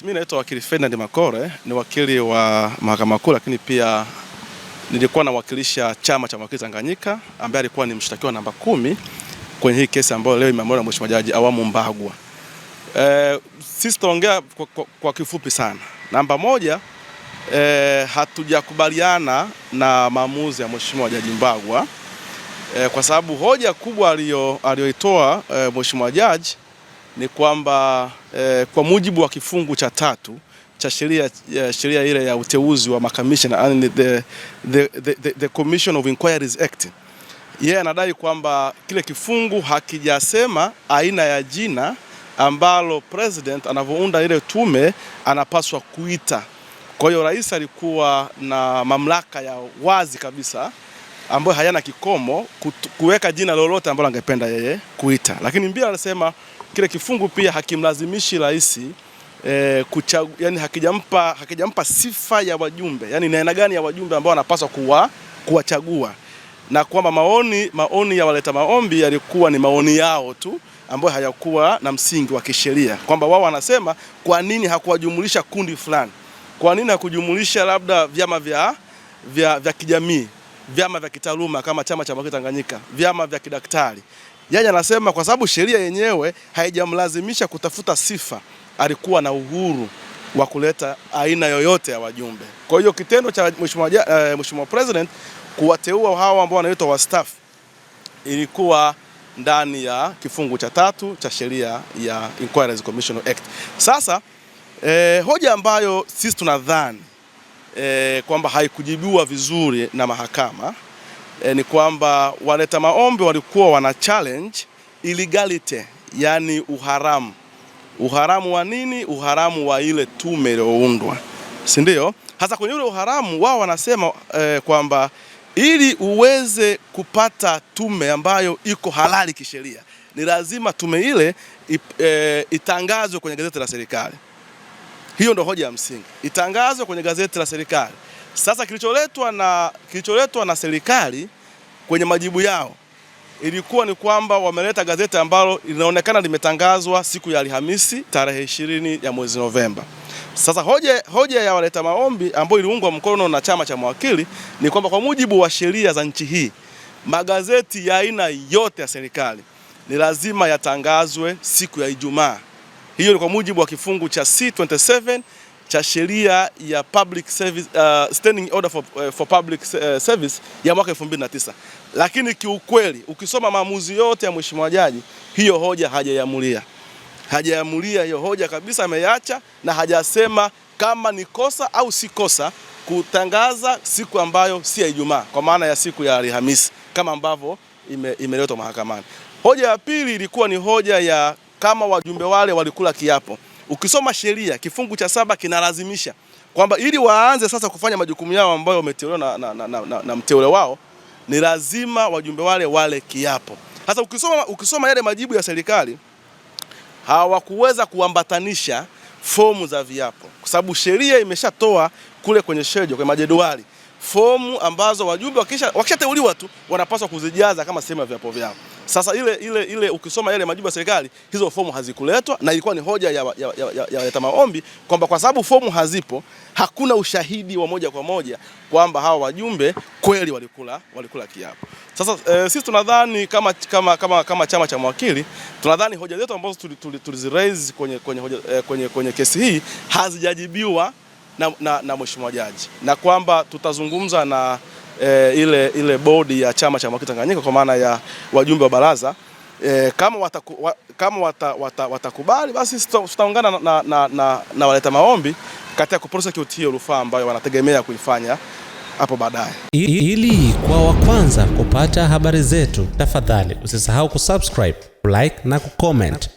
Mimi naitwa wakili Ferdinand Makore, ni wakili wa Mahakama Kuu, lakini pia nilikuwa nawakilisha chama cha mawakili Tanganyika ambaye alikuwa ni mshtakiwa namba 10 kwenye hii kesi ambayo leo imeamriwa na Mheshimiwa Jaji Awamu Mbagwa. Sisi tunaongea kwa kifupi sana. Namba 1, hatujakubaliana na maamuzi ya Mheshimiwa Jaji Mbagwa kwa sababu hoja kubwa aliyoitoa Mheshimiwa Jaji ni kwamba kwa mujibu wa kifungu cha 3 cha sheria ile ya uteuzi wa makamishna, the Commission of Inquiries Act, yeye anadai kwamba kile kifungu hakijasema aina ya jina ambalo president anavyounda ile tume anapaswa kuita. Kwa hiyo rais alikuwa na mamlaka ya wazi kabisa ambayo hayana kikomo kuweka jina lolote ambalo angependa yeye kuita. Lakini mbili anasema kile kifungu pia hakimlazimishi rais yani hakijampa sifa ya wajumbe, yani ni aina gani ya wajumbe ambao anapaswa kuwachagua, na kwamba maoni ya waleta maombi yalikuwa ni maoni yao tu ambayo hayakuwa na msingi wa kisheria, kwamba wao wanasema kwa nini hakuwajumulisha kundi fulani, kwa nini hakujumulisha labda vyama vya kijamii, vyama vya kitaaluma kama chama cha mawakili Tanganyika, vyama vya kidaktari. Yeye anasema kwa sababu sheria yenyewe haijamlazimisha kutafuta sifa, alikuwa na uhuru wa kuleta aina yoyote ya wajumbe. Kwa hiyo kitendo cha Mheshimiwa President kuwateua hawa ambao wanaitwa wastaafu ilikuwa ndani ya kifungu cha 3 cha sheria ya Inquiries Commission Act. Sasa hoja ambayo sisi tunadhani kwamba haikujibiwa vizuri na mahakama ni kwamba waleta maombi walikuwa wana challenge illegality, yani uharamu. Uharamu wa nini? Uharamu wa ile tume iliyoundwa, si ndio? Hasa kwenye ule uharamu wao wanasema kwamba ili uweze kupata tume ambayo iko halali kisheria ni lazima tume ile itangazwe kwenye gazeti la serikali. Hiyo ndio hoja ya msingi, itangazwe kwenye gazeti la serikali. Sasa kilicholetwa na serikali kwenye majibu yao ilikuwa ni kwamba wameleta gazeti ambalo linaonekana limetangazwa siku ya Alhamisi tarehe 20 ya mwezi Novemba. Sasa hoja ya waleta maombi ambayo iliungwa mkono na chama cha mawakili ni kwamba kwa mujibu wa sheria za nchi hii, magazeti ya aina yote ya serikali ni lazima yatangazwe siku ya Ijumaa. Hiyo ni kwa mujibu wa kifungu cha C27 cha sheria ya Public Service, Standing Order for Public Service ya mwaka 2009. Lakini kiukweli ukisoma maamuzi yote ya Mheshimiwa Jaji, hiyo hoja hajaiamulia hiyo hoja kabisa, ameiacha na hajasema kama ni kosa au si kosa kutangaza siku ambayo si ya Ijumaa, kwa maana ya siku ya Alhamisi kama ambavyo imeletwa mahakamani. Hoja ya pili ilikuwa ni hoja ya kama wajumbe wale walikula kiapo. Ukisoma sheria kifungu cha 7 kinalazimisha kwamba ili waanze sasa kufanya majukumu yao ambayo wameteuliwa na mteule wao, ni lazima wajumbe wale kiapo. Sasa ukisoma yale majibu ya serikali, hawakuweza kuambatanisha fomu za viapo kwa sababu sheria imeshatoa kule kwenye schedule, kwenye majedwali, fomu ambazo wajumbe wakishateuliwa tu wanapaswa kuzijaza kama sehemu ya viapo vyao. Sasa ile ukisoma yale majibu ya serikali, hizo fomu hazikuletwa, na ilikuwa ni hoja ya waleta maombi kwamba kwa sababu fomu hazipo, hakuna ushahidi wa moja kwa moja kwamba hawa wajumbe kweli walikula kiapo. Sasa sisi tunadhani kama chama cha mawakili, tunadhani hoja zetu ambazo tuliziraise kwenye kesi hii hazijajibiwa na Mheshimiwa Jaji, na kwamba tutazungumza na ile bodi ya chama cha mawakili Tanganyika kwa maana ya wajumbe wa baraza, kama watakubali basi tutaungana na waleta maombi katika kuprosecute hiyo rufaa ambayo wanategemea kuifanya hapo baadaye. Ili kwa wa kwanza kupata habari zetu, tafadhali usisahau kusubscribe, like na kucomment.